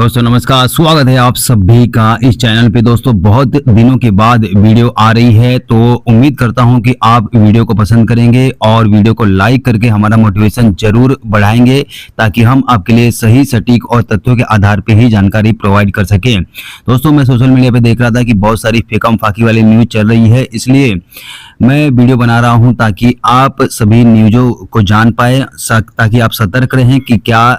दोस्तों नमस्कार, स्वागत है आप सभी का इस चैनल पे। दोस्तों बहुत दिनों के बाद वीडियो आ रही है, तो उम्मीद करता हूं कि आप वीडियो को पसंद करेंगे और वीडियो को लाइक करके हमारा मोटिवेशन जरूर बढ़ाएंगे, ताकि हम आपके लिए सही सटीक और तथ्यों के आधार पे ही जानकारी प्रोवाइड कर सकें। दोस्तों मैं सोशल मीडिया पे देख रहा था कि बहुत सारी फेकम फाकी वाली न्यूज चल रही है, इसलिए मैं वीडियो बना रहा हूं ताकि आप सभी न्यूज़ों को जान पाए, ताकि आप सतर्क रहें कि क्या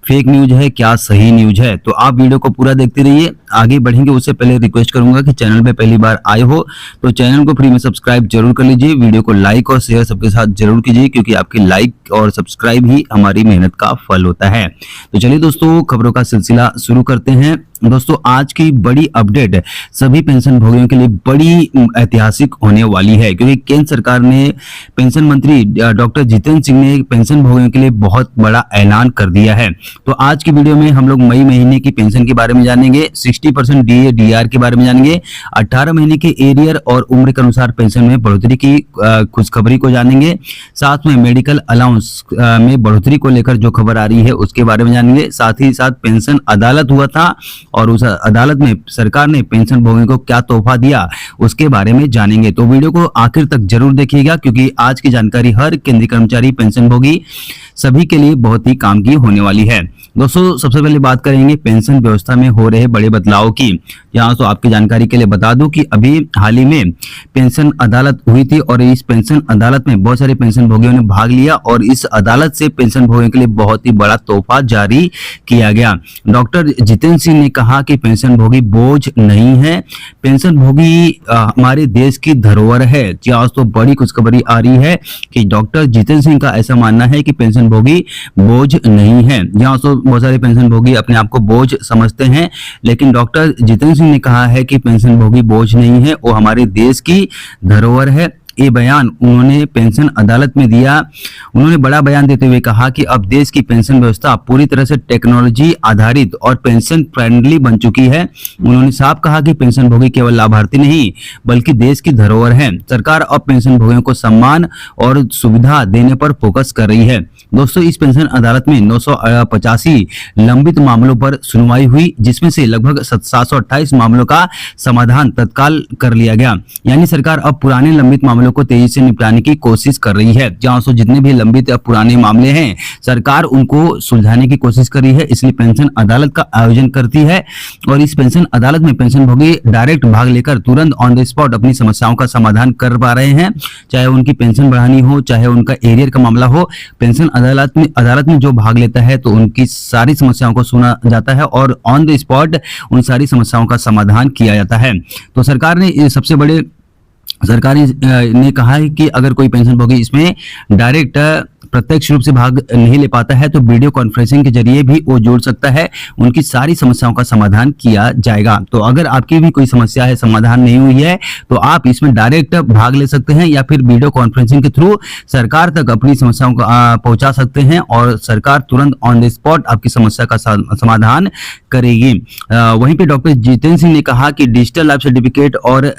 फेक न्यूज है, क्या सही न्यूज है। तो आप वीडियो को पूरा देखते रहिए। आगे बढ़ेंगे उससे पहले रिक्वेस्ट करूंगा कि चैनल पे पहली बार आए हो तो चैनल को फ्री में सब्सक्राइब जरूर कर लीजिए, वीडियो को लाइक और शेयर सबके साथ जरूर कीजिए, क्योंकि आपकी लाइक और सब्सक्राइब ही हमारी मेहनत का फल होता है। तो चलिए दोस्तों, खबरों का सिलसिला शुरू करते हैं। दोस्तों आज की बड़ी अपडेट सभी पेंशन भोगियों के लिए बड़ी ऐतिहासिक होने वाली है, क्योंकि केंद्र सरकार ने पेंशन मंत्री डॉक्टर जितेंद्र सिंह ने पेंशन भोगियों के लिए बहुत बड़ा ऐलान कर दिया है। तो आज की वीडियो में हम लोग मई महीने की पेंशन के बारे में जानेंगे, 60% डीए डीआर के बारे में जानेंगे, 18 महीने के एरियर और उम्र के अनुसार पेंशन में बढ़ोतरी की खुशखबरी को जानेंगे। साथ में मेडिकल अलाउंस में बढ़ोतरी को लेकर जो खबर आ रही है उसके बारे में जानेंगे। साथ ही साथ पेंशन अदालत हुआ था और उस अदालत में सरकार ने पेंशन भोगियों को क्या तोहफा दिया उसके बारे में जानेंगे। तो वीडियो को आखिर तक जरूर देखिएगा, क्योंकि आज की जानकारी हर केंद्रीय कर्मचारी पेंशन भोगी सभी के लिए बहुत ही काम की होने वाली है। दोस्तों सबसे पहले बात करेंगे पेंशन व्यवस्था में हो रहे बड़े बदलाव की। यहाँ तो आपकी जानकारी के लिए बता दूं कि अभी हाल ही में पेंशन अदालत हुई थी और इस पेंशन अदालत में बहुत सारे पेंशन भोगियों ने भाग लिया और इस अदालत से पेंशन भोगियों के लिए बहुत ही बड़ा तोहफा जारी किया गया। डॉक्टर जितेंद्र सिंह ने कहा कि पेंशन भोगी बोझ नहीं है, पेंशन भोगी हमारे देश की धरोहर है। आज तो बड़ी खुशखबरी आ रही है कि डॉक्टर जितेंद्र सिंह का ऐसा मानना है कि पेंशन भोगी बोझ नहीं है। यहाँ तो बहुत सारे पेंशन भोगी अपने आप को बोझ समझते हैं, लेकिन डॉक्टर जितेंद्र सिंह ने कहा है कि पेंशन भोगी बोझ नहीं है, वो हमारे देश की धरोहर है। ये बयान उन्होंने पेंशन अदालत में दिया। उन्होंने बड़ा बयान देते हुए कहा कि अब देश की पेंशन व्यवस्था पूरी तरह से टेक्नोलॉजी आधारित और पेंशन फ्रेंडली बन चुकी है। उन्होंने साफ कहा कि पेंशन भोगी केवल लाभार्थी नहीं बल्कि देश की धरोहर है। सरकार अब पेंशन भोगियों को सम्मान और सुविधा देने पर फोकस कर रही है। दोस्तों इस पेंशन अदालत में 985 लंबित मामलों पर सुनवाई हुई, जिसमें से लगभग 728 मामलों का समाधान तत्काल कर लिया गया। यानी सरकार अब पुराने लंबित मामलों को तेजी से निपटाने की कोशिश कर रही है। जहां से जितने भी लंबित या पुराने मामले हैं सरकार उनको सुलझाने की कोशिश कर रही है, इसलिए पेंशन अदालत का आयोजन करती है। और इस पेंशन अदालत में पेंशन भोगी डायरेक्ट भाग लेकर तुरंत ऑन द स्पॉट अपनी समस्याओं का समाधान कर पा रहे हैं। चाहे उनकी पेंशन बढ़ानी हो, चाहे उनका एरियर का मामला हो, पेंशन अदालत में जो भाग लेता है तो उनकी सारी समस्याओं को सुना जाता है और ऑन द स्पॉट उन सारी समस्याओं का समाधान किया जाता है। तो सरकार ने कहा है कि अगर कोई पेंशन भोगी इसमें डायरेक्ट प्रत्यक्ष रूप से भाग नहीं ले पाता है तो वीडियो कॉन्फ्रेंसिंग के जरिए भी वो जोड़ सकता है, उनकी सारी समस्याओं का समाधान किया जाएगा। तो अगर आपकी भी कोई समस्या है, समाधान नहीं हुई है, तो आप इसमें डायरेक्ट भाग ले सकते हैं या फिर वीडियो कॉन्फ्रेंसिंग के थ्रू सरकार तक अपनी समस्याओं को पहुंचा सकते हैं और सरकार तुरंत ऑन द स्पॉट आपकी समस्या का समाधान करेगी। वहीं पे डॉक्टर जितेंद्र सिंह ने कहा कि डिजिटल लाइफ सर्टिफिकेट और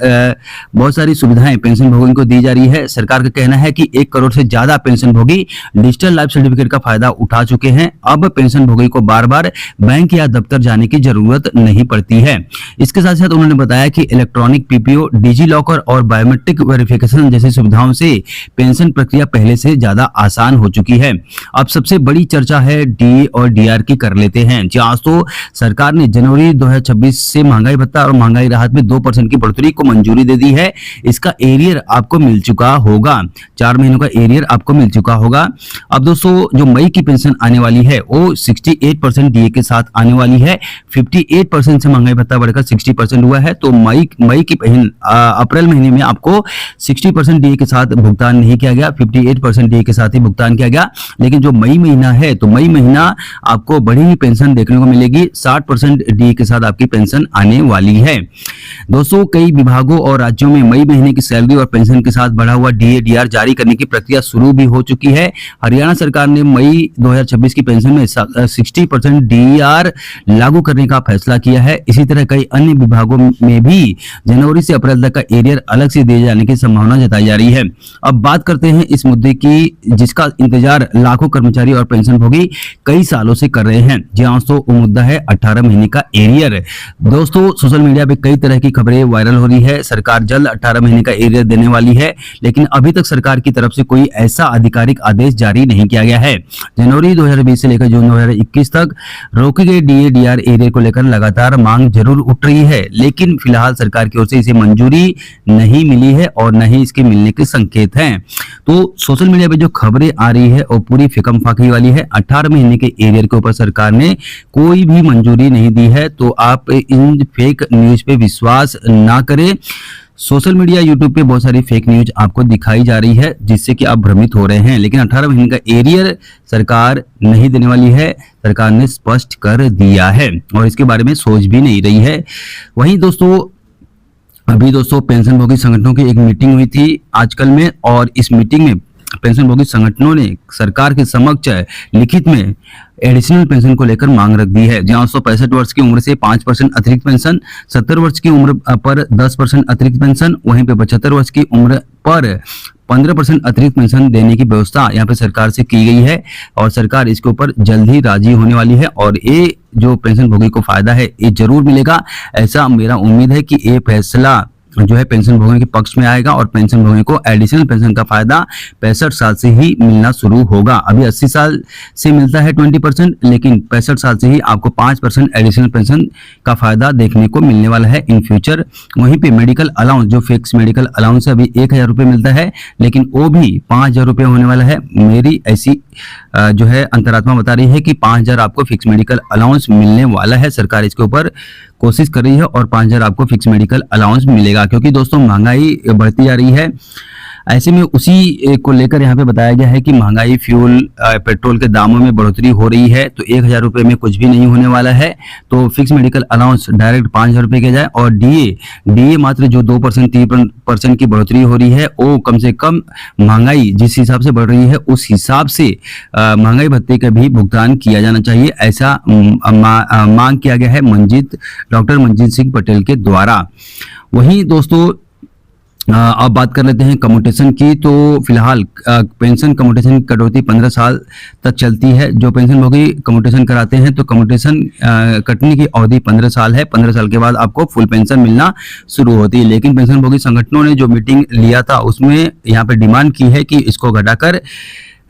बहुत सारी सुविधाएं पेंशन भोगियों को दी जा रही है। सरकार का कहना है कि 1 करोड़ से ज्यादा पेंशन भोगी डिजिटल लाइफ सर्टिफिकेट का फायदा उठा चुके हैं। अब पेंशन भोगी को बार बार बैंक या दफ्तर जाने की जरूरत नहीं पड़ती है। इसके साथ साथ उन्होंने बताया कि इलेक्ट्रॉनिक पीपीओ, डिजी लॉकर और बायोमेट्रिक वेरिफिकेशन जैसी सुविधाओं से पेंशन प्रक्रिया पहले से ज्यादा आसान हो चुकी है। अब सबसे बड़ी चर्चा है डीए और डीआर की कर लेते हैं। आज तो सरकार ने जनवरी 2026 से महंगाई भत्ता और महंगाई राहत में 2% की बढ़ोतरी को मंजूरी दे दी है। इसका एरियर आपको मिल चुका होगा, 4 महीनों का एरियर आपको मिल चुका होगा। अब दोस्तों जो मई की पेंशन आने वाली है वो 68% डीए के साथ आने वाली है। 58% से महंगाई भत्ता बढ़कर 60% हुआ है। तो मई की अप्रैल महीने में आपको 60% डीए के साथ भुगतान नहीं किया गया, 58% डीए के साथ ही भुगतान किया गया। लेकिन जो मई महीना है तो मई महीना आपको बड़ी ही पेंशन देखने को मिलेगी, 60% डीए के साथ आपकी पेंशन आने वाली है। दोस्तों कई विभागों और राज्यों में मई महीने की सैलरी और पेंशन के साथ बढ़ा हुआ डीए डीआर जारी करने की प्रक्रिया शुरू भी हो चुकी है। हरियाणा सरकार ने मई 2026 की पेंशन में 60% डीआर लागू करने का फैसला किया है। इसी तरह कई अन्य विभागों में भी जनवरी से अप्रैल तक का एरियर अलग से दिए जाने की संभावना जताई जा रही है। अब बात करते हैं इस मुद्दे की जिसका इंतजार लाखों कर्मचारी और पेंशनभोगी कई सालों से कर रहे हैं। जी हाँ दोस्तों, वो मुद्दा है 18 महीने का एरियर। दोस्तों, सोशल मीडिया पे कई तरह की खबरें वायरल हो रही है। सरकार जल्द 18 महीने का एरियर देने वाली है, लेकिन अभी तक सरकार की तरफ से कोई ऐसा आधिकारिक आदेश जारी नहीं किया गया है। जनवरी 2020 से लेकर जून 2021 तक रोके गए डीए डीआर एरियर को लेकर लगातार मांग जरूर उठ रही है, लेकिन फिलहाल सरकार की ओर से इसे मंजूरी नहीं मिली है और न ही इसके मिलने के संकेत हैं। तो सोशल मीडिया पे जो खबरें आ रही है वो पूरी फिकम फाकी वाली है। 18 महीने के एरियर के ऊपर सरकार ने कोई भी मंजूरी नहीं दी है, तो आप इन फेक न्यूज पे विश्वास ना करें। सोशल मीडिया यूट्यूब पे बहुत सारी फेक न्यूज आपको दिखाई जा रही है जिससे कि आप भ्रमित हो रहे हैं, लेकिन 18 महीने का एरियर सरकार नहीं देने वाली है। सरकार ने स्पष्ट कर दिया है और इसके बारे में सोच भी नहीं रही है। वहीं दोस्तों पेंशनभोगी संगठनों की एक मीटिंग हुई थी आजकल में, और इस मीटिंग में पेंशनभोगी संगठनों ने सरकार के समक्ष लिखित में एडिशनल पेंशन को लेकर मांग रख दी है। जहां 65 वर्ष की उम्र से 5% अतिरिक्त पेंशन, 70 वर्ष की उम्र पर 10% अतिरिक्त पेंशन, वहीं पे 75 वर्ष की उम्र पर 15% अतिरिक्त पेंशन देने की व्यवस्था यहाँ पे सरकार से की गई है और सरकार इसके ऊपर जल्द ही राजी होने वाली है और ये जो पेंशन भोगी को फायदा है ये जरूर मिलेगा। ऐसा मेरा उम्मीद है कि ये फैसला जो है पेंशन भोगी के पक्ष में आएगा और पेंशन भोगी को एडिशनल पेंशन का फायदा 65 साल से ही मिलना शुरू होगा। अभी 80 साल से मिलता है 20%, लेकिन 65 साल से ही आपको 5% एडिशनल पेंशन का फायदा देखने को मिलने वाला है इन फ्यूचर। वहीं पे मेडिकल अलाउंस, जो फिक्स मेडिकल अलाउंस है, अभी 1000 रुपये मिलता है, लेकिन वो भी 5000 रुपये होने वाला है। मेरी ऐसी जो है अंतरात्मा बता रही है कि 5000 आपको फिक्स मेडिकल अलाउंस मिलने वाला है। सरकार इसके ऊपर कोशिश कर रही है और 5000 आपको फिक्स मेडिकल अलाउंस मिलेगा, क्योंकि दोस्तों महंगाई बढ़ती जा रही है। ऐसे में उसी को लेकर यहाँ पे बताया गया है कि महंगाई, फ्यूल, पेट्रोल के दामों में बढ़ोतरी हो रही है, तो 1000 रुपये में कुछ भी नहीं होने वाला है। तो फिक्स मेडिकल अलाउंस डायरेक्ट 5000 रुपये किया जाए और डीए मात्र जो 2% 3% की बढ़ोतरी हो रही है वो कम से कम महंगाई जिस हिसाब से बढ़ रही है उस हिसाब से महंगाई भत्ते का भी भुगतान किया जाना चाहिए, ऐसा मांग किया गया है डॉक्टर मंजीत सिंह पटेल के द्वारा। वहीं दोस्तों अब बात कर लेते हैं कम्यूटेशन की। तो फिलहाल पेंशन कम्यूटेशन की कटौती 15 साल तक चलती है। जो पेंशन भोगी कम्यूटेशन कराते हैं तो कम्यूटेशन कटने की अवधि 15 साल है। 15 साल के बाद आपको फुल पेंशन मिलना शुरू होती है, लेकिन पेंशन भोगी संगठनों ने जो मीटिंग लिया था उसमें यहाँ पे डिमांड की है कि इसको घटाकर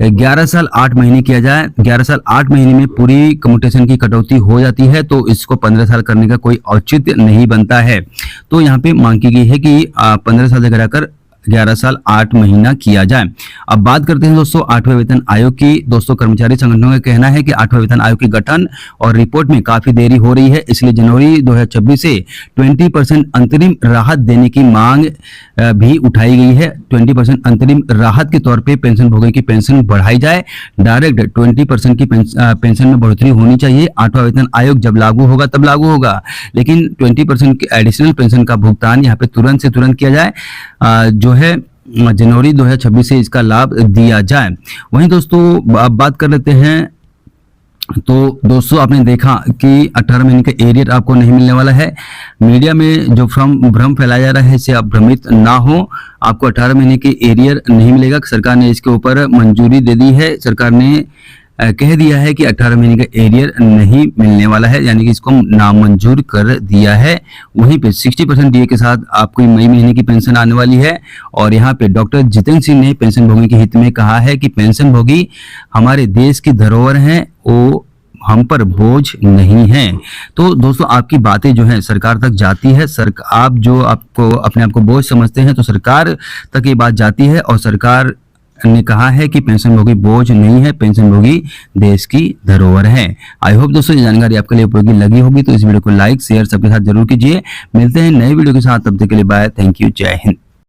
11 साल 8 महीने किया जाए। 11 साल 8 महीने में पूरी कम्यूटेशन की कटौती हो जाती है, तो इसको 15 साल करने का कोई औचित्य नहीं बनता है। तो यहाँ पे मांग की गई है कि 15 साल से घटाकर 11 साल 8 महीना किया जाए। अब बात करते हैं दोस्तों 8वें वेतन आयोग की। दोस्तों कर्मचारी संगठनों का कहना है कि 8वें वेतन आयोग के गठन और रिपोर्ट में काफी देरी हो रही है, इसलिए जनवरी 2026 से 20% अंतरिम राहत देने की मांग भी उठाई गई है। 20% अंतरिम राहत के तौर पे पेंशन भोगी की पेंशन बढ़ाई जाए। डायरेक्ट 20% की पेंशन में बढ़ोतरी होनी चाहिए। 8वां वेतन आयोग जब लागू होगा तब लागू होगा, लेकिन 20% की एडिशनल पेंशन का भुगतान यहाँ पे तुरंत से तुरंत किया जाए, जो है जनवरी 2026 से इसका लाभ दिया जाए। वहीं दोस्तों अब बात कर लेते हैं, तो दोस्तों आपने देखा कि 18 महीने का एरियर आपको नहीं मिलने वाला है। मीडिया में जो भ्रम फैलाया जा रहा है इससे आप भ्रमित ना हो। आपको 18 महीने के एरियर नहीं मिलेगा। सरकार ने इसके ऊपर मंजूरी दे दी है। सरकार ने कह दिया है कि 18 महीने का एरियर नहीं मिलने वाला है, यानी कि इसको नामंजूर कर दिया है। वहीं पे 60% डीए के साथ आपको मई महीने की पेंशन आने वाली है। और यहाँ पे डॉक्टर जितेंद्र सिंह ने पेंशन भोगी के हित में कहा है कि पेंशन भोगी हमारे देश की धरोहर हैं, वो हम पर बोझ नहीं है। तो दोस्तों आपकी बातें जो है सरकार तक जाती है। आप जो आपको अपने आप को बोझ समझते हैं तो सरकार तक ये बात जाती है और सरकार ने कहा है कि पेंशन भोगी बोझ नहीं है, पेंशन भोगी देश की धरोहर है। आई होप दोस्तों ये जानकारी आपके लिए उपयोगी लगी होगी, तो इस वीडियो को लाइक शेयर सबके साथ जरूर कीजिए। मिलते हैं नए वीडियो के साथ, तब तक के लिए बाय, थैंक यू, जय हिंद।